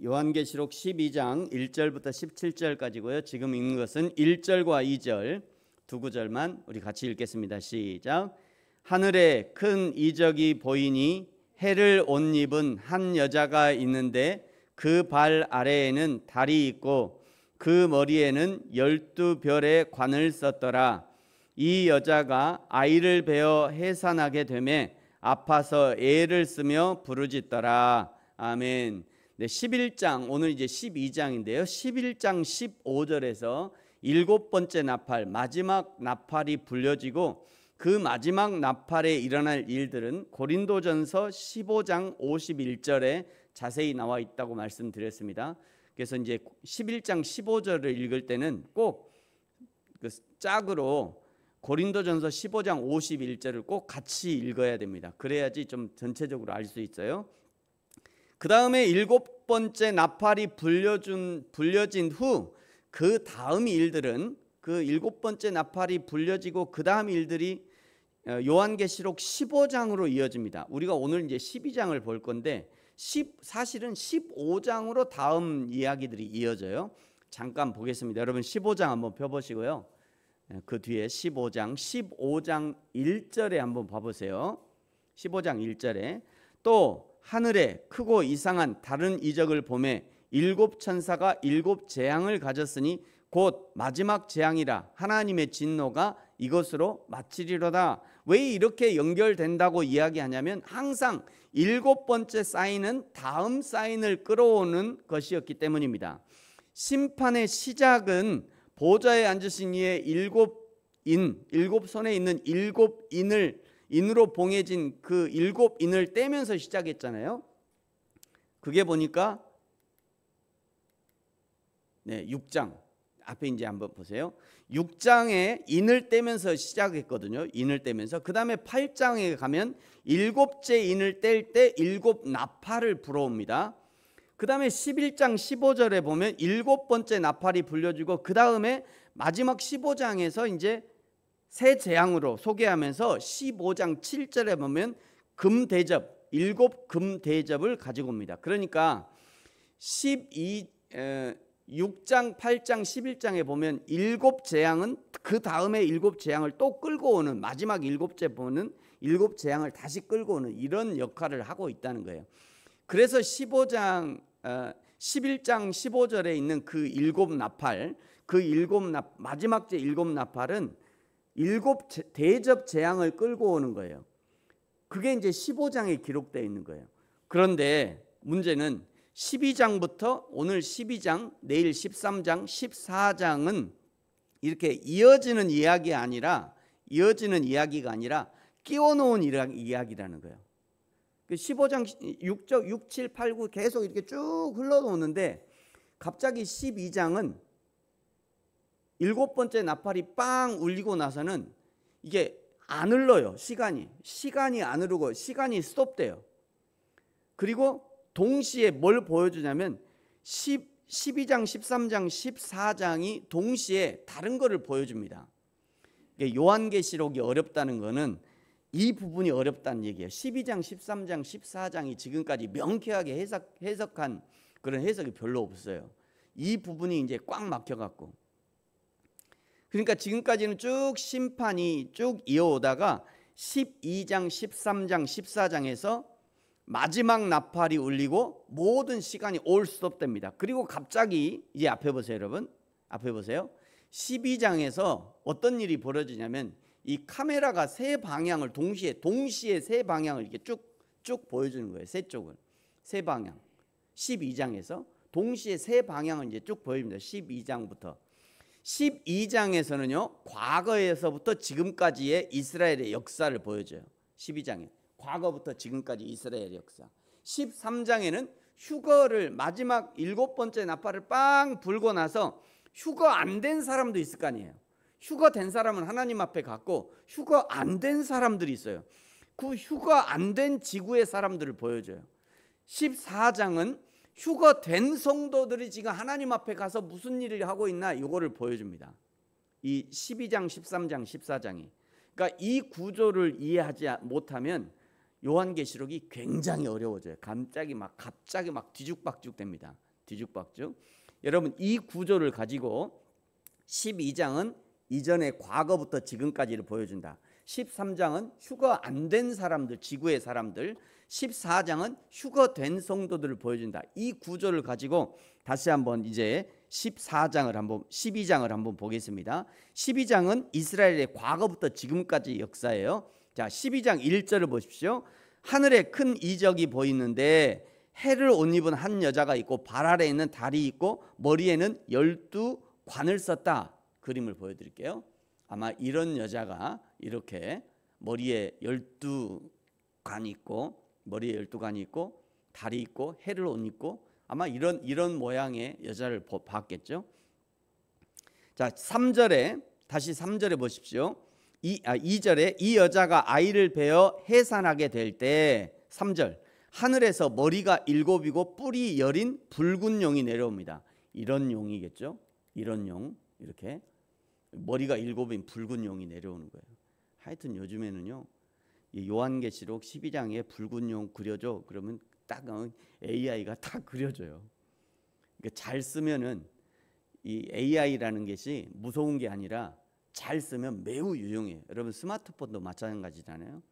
요한계시록 12장 1절부터 17절까지고요. 지금 읽는 것은 1절과 2절 두 구절만 우리 같이 읽겠습니다. 시작. 하늘에 큰 이적이 보이니 해를 옷 입은 한 여자가 있는데 그 발 아래에는 달이 있고 그 머리에는 12별의 관을 썼더라. 이 여자가 아이를 베어 해산하게 되매 아파서 애를 쓰며 부르짖더라. 아멘. 네, 11장 오늘 이제 12장인데요. 11장 15절에서 일곱 번째 나팔, 마지막 나팔이 불려지고 그 마지막 나팔에 일어날 일들은 고린도전서 15장 51절에 자세히 나와 있다고 말씀드렸습니다. 그래서 이제 11장 15절을 읽을 때는 꼭 그 짝으로 고린도전서 15장 51절을 꼭 같이 읽어야 됩니다. 그래야지 좀 전체적으로 알 수 있어요. 그 다음에 일곱 번째 나팔이 불려진 후 그 다음 일들은 그 일곱 번째 나팔이 불려지고 그 다음 일들이 요한계시록 15장으로 이어집니다. 우리가 오늘 이제 12장을 볼 건데 사실은 15장으로 다음 이야기들이 이어져요. 잠깐 보겠습니다. 여러분 15장 한번 펴보시고요. 그 뒤에 15장 1절에 한번 봐보세요. 15장 1절에 또 하늘에 크고 이상한 다른 이적을 보매 일곱 천사가 일곱 재앙을 가졌으니 곧 마지막 재앙이라 하나님의 진노가 이것으로 마치리로다. 왜 이렇게 연결된다고 이야기하냐면 항상 일곱 번째 사인은 다음 사인을 끌어오는 것이었기 때문입니다. 심판의 시작은 보좌에 앉으신 이의 일곱 손에 있는 일곱 인으로 봉해진 그 일곱 인을 떼면서 시작했잖아요. 그게 보니까 6장 앞에 이제 한번 보세요. 6장에 인을 떼면서 시작했거든요. 인을 떼면서 그 다음에 8장에 가면 일곱째 인을 뗄 때 일곱 나팔을 불어옵니다. 그 다음에 11장 15절에 보면 일곱 번째 나팔이 불려지고 그 다음에 마지막 15장에서 이제 새 재앙으로 소개하면서 15장 7절에 보면 금대접, 일곱 금대접을 가지고 옵니다. 그러니까 6장, 8장, 11장에 보면 일곱 재앙은 그 다음에 일곱 재앙을 또 끌고 오는 마지막 일곱째 보는 일곱 재앙을 다시 끌고 오는 이런 역할을 하고 있다는 거예요. 그래서 11장 15절에 있는 그 일곱 나팔, 마지막 제 일곱 나팔은 일곱 대접 재앙을 끌고 오는 거예요. 그게 이제 15장에 기록되어 있는 거예요. 그런데 문제는 12장부터 오늘 12장, 내일 13장, 14장은 이렇게 이어지는 이야기가 아니라 끼워 놓은 이야기라는 거예요. 15장 6, 7, 8, 9 계속 이렇게 쭉 흘러오는데 갑자기 12장은 일곱 번째 나팔이 빵 울리고 나서는 이게 안 흘러요. 시간이 안 흐르고 시간이 스톱돼요. 그리고 동시에 뭘 보여주냐면 12장, 13장, 14장이 동시에 다른 거를 보여줍니다. 요한계시록이 어렵다는 거는 이 부분이 어렵다는 얘기예요. 12장, 13장, 14장이 지금까지 명쾌하게 해석한 그런 해석이 별로 없어요. 이 부분이 이제 꽉 막혀갖고. 그러니까 지금까지는 쭉 심판이 쭉 이어오다가 12장, 13장, 14장에서 마지막 나팔이 울리고 모든 시간이 올 스톱됩니다. 그리고 갑자기 이제 앞에 보세요, 여러분. 앞에 보세요. 12장에서 어떤 일이 벌어지냐면 이 카메라가 세 방향을 동시에 세 방향을 이렇게 쭉 보여주는 거예요. 세 방향. 12장에서 동시에 세 방향을 이제 쭉 보여줍니다. 12장부터. 12장에서는요, 과거에서부터 지금까지의 이스라엘의 역사를 보여줘요. 12장에. 과거부터 지금까지 이스라엘의 역사. 13장에는 휴거를 마지막 일곱 번째 나팔을 빵 불고 나서 휴거 안 된 사람도 있을 거 아니에요. 휴거 된 사람은 하나님 앞에 갔고 휴거 안 된 사람들이 있어요. 그 휴거 안 된 지구의 사람들을 보여줘요. 14장은 휴거 된 성도들이 지금 하나님 앞에 가서 무슨 일을 하고 있나 이거를 보여줍니다. 이 12장, 13장, 14장이. 그러니까 이 구조를 이해하지 못하면 요한계시록이 굉장히 어려워져요. 갑자기 막 뒤죽박죽 됩니다. 뒤죽박죽. 여러분 이 구조를 가지고 12장은 이전의 과거부터 지금까지를 보여준다. 13장은 휴거 안 된 사람들, 지구의 사람들, 14장은 휴거된 성도들을 보여준다. 이 구조를 가지고 다시 한번 이제 12장을 한번 보겠습니다. 12장은 이스라엘의 과거부터 지금까지 역사예요. 자, 12장 1절을 보십시오. 하늘에 큰 이적이 보이는데 해를 옷 입은 한 여자가 있고 발 아래에 있는 달이 있고 머리에는 12관을 썼다. 그림을 보여드릴게요. 아마 이런 여자가 이렇게 머리에 12관이 있고 달이 있고 해를 옷 입고 아마 이런 모양의 여자를 봤겠죠. 자, 3절에 다시 3절에 보십시오. 2절에 이 여자가 아이를 베어 해산하게 될 때 3절 하늘에서 머리가 7이고 뿔이 10인 붉은 용이 내려옵니다. 이런 용이겠죠. 이런 용 이렇게 머리가 7인 붉은 용이 내려오는 거예요. 하여튼 요즘에는요 요한계시록 12장에 붉은 용 그려줘 그러면 딱 AI가 다 그려줘요. 그러니까 잘 쓰면은 이 AI라는 것이 무서운 게 아니라 잘 쓰면 매우 유용해요. 여러분 스마트폰도 마찬가지잖아요.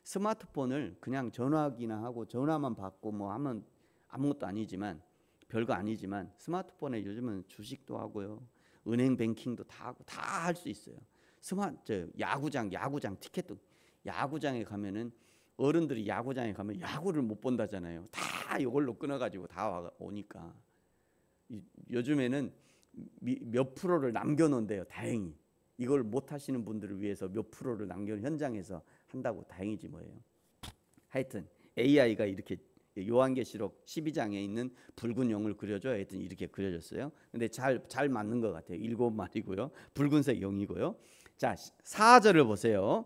스마트폰을 그냥 전화기나 하고 전화만 받고 뭐 하면 아무것도 아니지만 별거 아니지만 스마트폰에 요즘은 주식도 하고요. 은행 뱅킹도 다 하고 다 할 수 있어요. 야구장 티켓도 야구장에 가면은 어른들이 야구장에 가면 야구를 못 본다잖아요. 다 이걸로 끊어가지고 다 오니까 요즘에는 몇 프로를 남겨놓은대요. 다행히 이걸 못 하시는 분들을 위해서 몇 프로를 남겨 현장에서 한다고 다행이지 뭐예요. 하여튼 AI가 이렇게 요한계시록 12장에 있는 붉은 용을 그려줘. 하여튼 이렇게 그려졌어요. 근데 잘 맞는 것 같아요. 7마리고요. 붉은색 용이고요. 자, 4절을 보세요.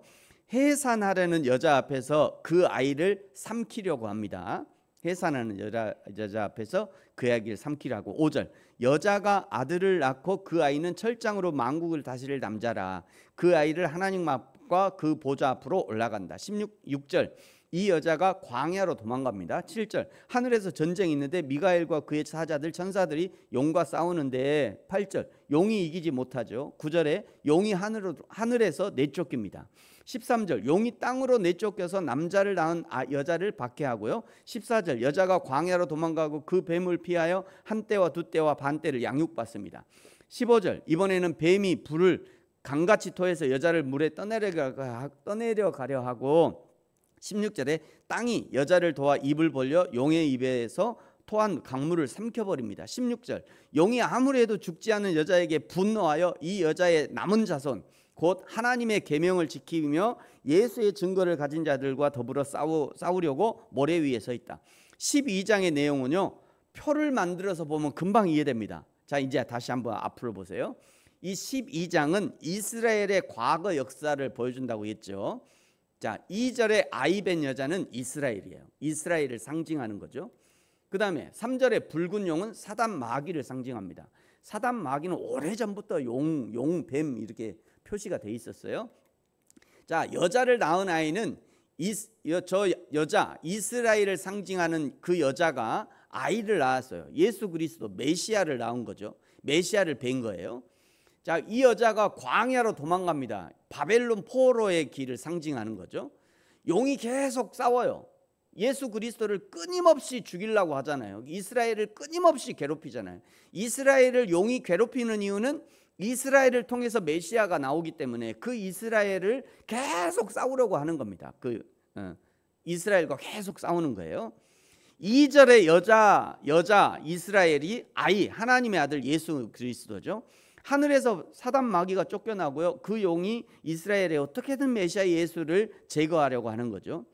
해산하려는 여자 앞에서 그 아이를 삼키려고 합니다. 해산하는 여자 앞에서 그 아이를 삼키라고. 5절 여자가 아들을 낳고 그 아이는 철장으로 만국을 다스릴 남자라. 그 아이를 하나님 앞과 그 보좌 앞으로 올라간다. 6절 이 여자가 광야로 도망갑니다. 7절 하늘에서 전쟁이 있는데 미가엘과 그의 사자들 천사들이 용과 싸우는데 8절 용이 이기지 못하죠. 9절에 용이 하늘에서 내쫓깁니다. 13절 용이 땅으로 내쫓겨서 남자를 낳은 여자를 박해하고요. 14절 여자가 광야로 도망가고 그 뱀을 피하여 한 때와 두 때와 반 때를 양육받습니다. 15절 이번에는 뱀이 불을 강같이 토해서 여자를 물에 떠내려가려 하고 16절에 땅이 여자를 도와 입을 벌려 용의 입에서 토한 강물을 삼켜버립니다. 16절 용이 아무리 해도 죽지 않는 여자에게 분노하여 이 여자의 남은 자손 곧 하나님의 계명을 지키며 예수의 증거를 가진 자들과 더불어 싸우려고 모래 위에 서 있다. 12장의 내용은요 표를 만들어서 보면 금방 이해됩니다. 자, 이제 다시 한번 앞으로 보세요. 이 12장은 이스라엘의 과거 역사를 보여준다고 했죠. 자, 2절의 아이벤 여자는 이스라엘이에요. 이스라엘을 상징하는 거죠. 그 다음에 3절의 붉은 용은 사단 마귀를 상징합니다. 사단 마귀는 오래전부터 용, 뱀 이렇게 표시가 돼 있었어요. 자, 여자를 낳은 아이는 이스라엘을 상징하는 그 여자가 아이를 낳았어요. 예수 그리스도 메시아를 낳은 거죠. 메시아를 뵌 거예요. 자, 이 여자가 광야로 도망갑니다. 바벨론 포로의 길을 상징하는 거죠. 용이 계속 싸워요. 예수 그리스도를 끊임없이 죽이려고 하잖아요. 이스라엘을 끊임없이 괴롭히잖아요. 이스라엘을 용이 괴롭히는 이유는 이스라엘을 통해서 메시아가 나오기 때문에 그 이스라엘을 계속 싸우려고 하는 겁니다. 이스라엘과 계속 싸우는 거예요. 2절의 여자 이스라엘이 아이 하나님의 아들 예수 그리스도죠. 하늘에서 사단 마귀가 쫓겨나고요. 그 용이 이스라엘에 어떻게든 메시아 예수를 제거하려고 하는 거죠.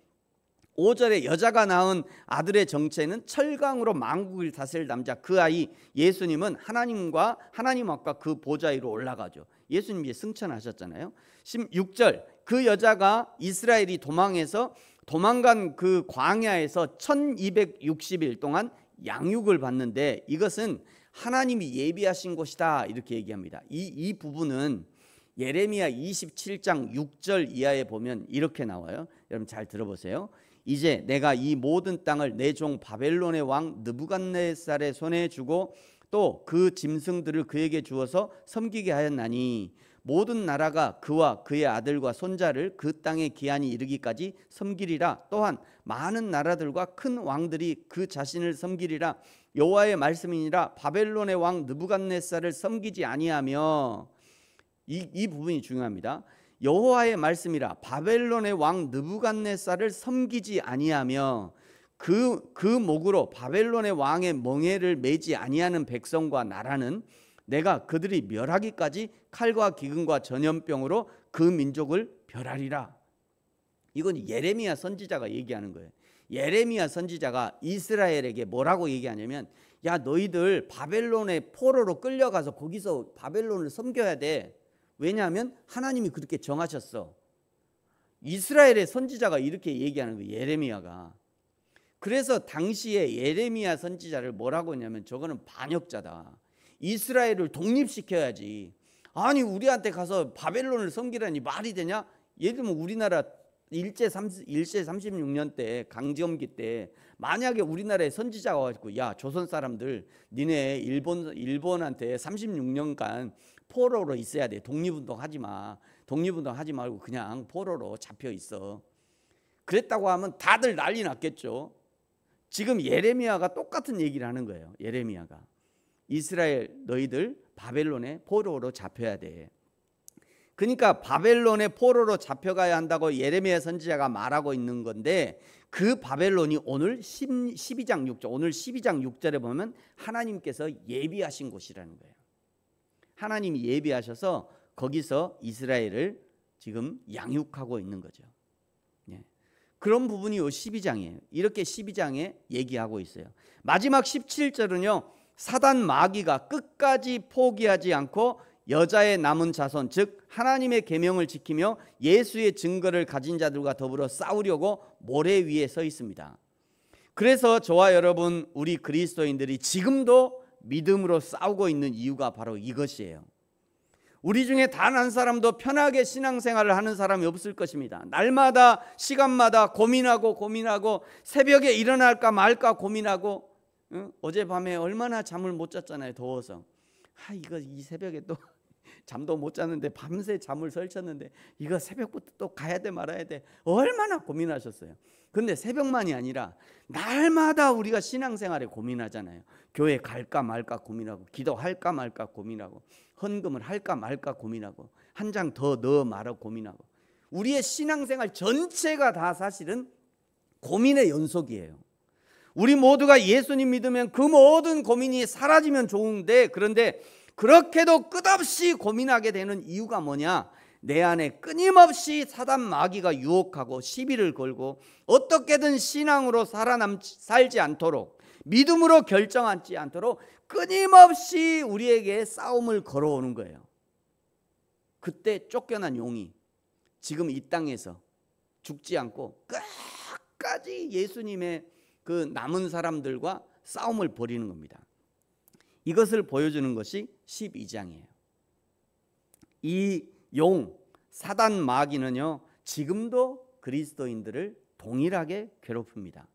5절에 여자가 낳은 아들의 정체는 철강으로 만국을 다스릴 남자 그 아이 예수님은 하나님 앞과 그 보좌 위로 올라가죠. 예수님이 승천하셨잖아요. 16절 그 여자가 이스라엘이 도망간 그 광야에서 1260일 동안 양육을 받는데 이것은 하나님이 예비하신 곳이다 이렇게 얘기합니다. 이 부분은 예레미야 27장 6절 이하에 보면 이렇게 나와요. 여러분 잘 들어보세요. 이제 내가 이 모든 땅을 내 종 바벨론의 왕 느부갓네살의 손에 주고 또 그 짐승들을 그에게 주어서 섬기게 하였나니 모든 나라가 그와 그의 아들과 손자를 그 땅의 기한이 이르기까지 섬기리라. 또한 많은 나라들과 큰 왕들이 그 자신을 섬기리라. 여호와의 말씀이니라. 바벨론의 왕 느부갓네살을 섬기지 아니하며, 이 부분이 중요합니다. 여호와의 말씀이라. 바벨론의 왕 느부갓네살을 섬기지 아니하며 그 목으로 바벨론의 왕의 멍에를 매지 아니하는 백성과 나라는 내가 그들이 멸하기까지 칼과 기근과 전염병으로 그 민족을 멸하리라. 이건 예레미야 선지자가 얘기하는 거예요. 예레미야 선지자가 이스라엘에게 뭐라고 얘기하냐면, 야, 너희들 바벨론의 포로로 끌려가서 거기서 바벨론을 섬겨야 돼. 왜냐하면 하나님이 그렇게 정하셨어. 이스라엘의 선지자가 이렇게 얘기하는 거예요, 예레미야가. 그래서 당시에 예레미야 선지자를 뭐라고 했냐면, 저거는 반역자다. 이스라엘을 독립시켜야지. 아니, 우리한테 가서 바벨론을 섬기라니 말이 되냐? 예를 들면 우리나라 일제 36년 때, 강점기 때 만약에 우리나라에 선지자가 와가지고, 야, 조선 사람들 니네 일본한테 36년간 포로로 있어야 돼. 독립운동 하지 마. 독립운동 하지 말고 그냥 포로로 잡혀 있어. 그랬다고 하면 다들 난리 났겠죠. 지금 예레미야가 똑같은 얘기를 하는 거예요. 예레미야가 이스라엘 너희들 바벨론의 포로로 잡혀야 돼. 그러니까 바벨론의 포로로 잡혀가야 한다고 예레미야 선지자가 말하고 있는 건데, 그 바벨론이 오늘 12장 6절, 오늘 12장 6절에 보면 하나님께서 예비하신 곳이라는 거예요. 하나님이 예비하셔서 거기서 이스라엘을 지금 양육하고 있는 거죠. 그런 부분이 이 12장이에요. 이렇게 12장에 얘기하고 있어요. 마지막 17절은요, 사단 마귀가 끝까지 포기하지 않고 여자의 남은 자손, 즉 하나님의 계명을 지키며 예수의 증거를 가진 자들과 더불어 싸우려고 모래 위에 서 있습니다. 그래서 저와 여러분, 우리 그리스도인들이 지금도 믿음으로 싸우고 있는 이유가 바로 이것이에요. 우리 중에 단 한 사람도 편하게 신앙생활을 하는 사람이 없을 것입니다. 날마다 시간마다 고민하고 새벽에 일어날까 말까 고민하고, 어젯밤에 얼마나 잠을 못 잤잖아요. 더워서. 이거 이 새벽에 또 잠도 못 잤는데 밤새 잠을 설쳤는데 이거 새벽부터 또 가야 돼 말아야 돼. 얼마나 고민하셨어요. 근데 새벽만이 아니라 날마다 우리가 신앙생활에 고민하잖아요. 교회 갈까 말까 고민하고, 기도할까 말까 고민하고, 헌금을 할까 말까 고민하고, 한 장 더 넣어 말아 고민하고. 우리의 신앙생활 전체가 다 사실은 고민의 연속이에요. 우리 모두가 예수님 믿으면 그 모든 고민이 사라지면 좋은데, 그런데 그렇게도 끝없이 고민하게 되는 이유가 뭐냐? 내 안에 끊임없이 사단 마귀가 유혹하고 시비를 걸고 어떻게든 신앙으로 살지 않도록, 믿음으로 결정하지 않도록 끊임없이 우리에게 싸움을 걸어오는 거예요. 그때 쫓겨난 용이 지금 이 땅에서 죽지 않고 끝까지 예수님의 그 남은 사람들과 싸움을 벌이는 겁니다. 이것을 보여주는 것이 12장이에요. 이 용, 사단 마귀는요, 지금도 그리스도인들을 동일하게 괴롭힙니다.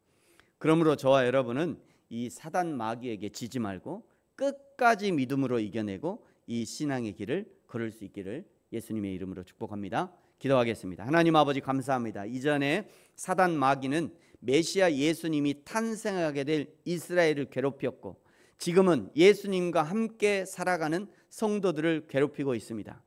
그러므로 저와 여러분은 이 사단 마귀에게 지지 말고 끝까지 믿음으로 이겨내고 이 신앙의 길을 걸을 수 있기를 예수님의 이름으로 축복합니다. 기도하겠습니다. 하나님 아버지, 감사합니다. 이전에 사단 마귀는 메시아 예수님이 탄생하게 될 이스라엘을 괴롭혔고, 지금은 예수님과 함께 살아가는 성도들을 괴롭히고 있습니다.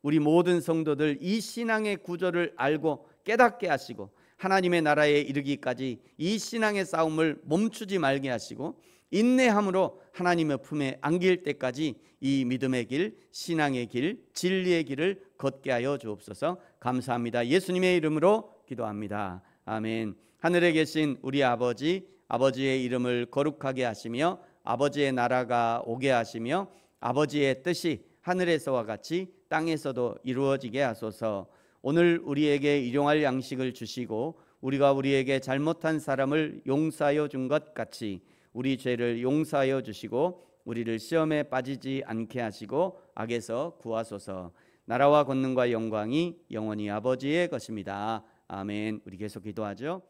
우리 모든 성도들 이 신앙의 구조를 알고 깨닫게 하시고, 하나님의 나라에 이르기까지 이 신앙의 싸움을 멈추지 말게 하시고, 인내함으로 하나님의 품에 안길 때까지 이 믿음의 길, 신앙의 길, 진리의 길을 걷게 하여 주옵소서. 감사합니다. 예수님의 이름으로 기도합니다. 아멘. 하늘에 계신 우리 아버지, 아버지의 이름을 거룩하게 하시며 아버지의 나라가 오게 하시며 아버지의 뜻이 하늘에서와 같이 땅에서도 이루어지게 하소서. 오늘 우리에게 일용할 양식을 주시고 우리가 우리에게 잘못한 사람을 용서하여 준 것 같이 우리 죄를 용서하여 주시고 우리를 시험에 빠지지 않게 하시고 악에서 구하소서. 나라와 권능과 영광이 영원히 아버지의 것입니다. 아멘. 우리 계속 기도하죠.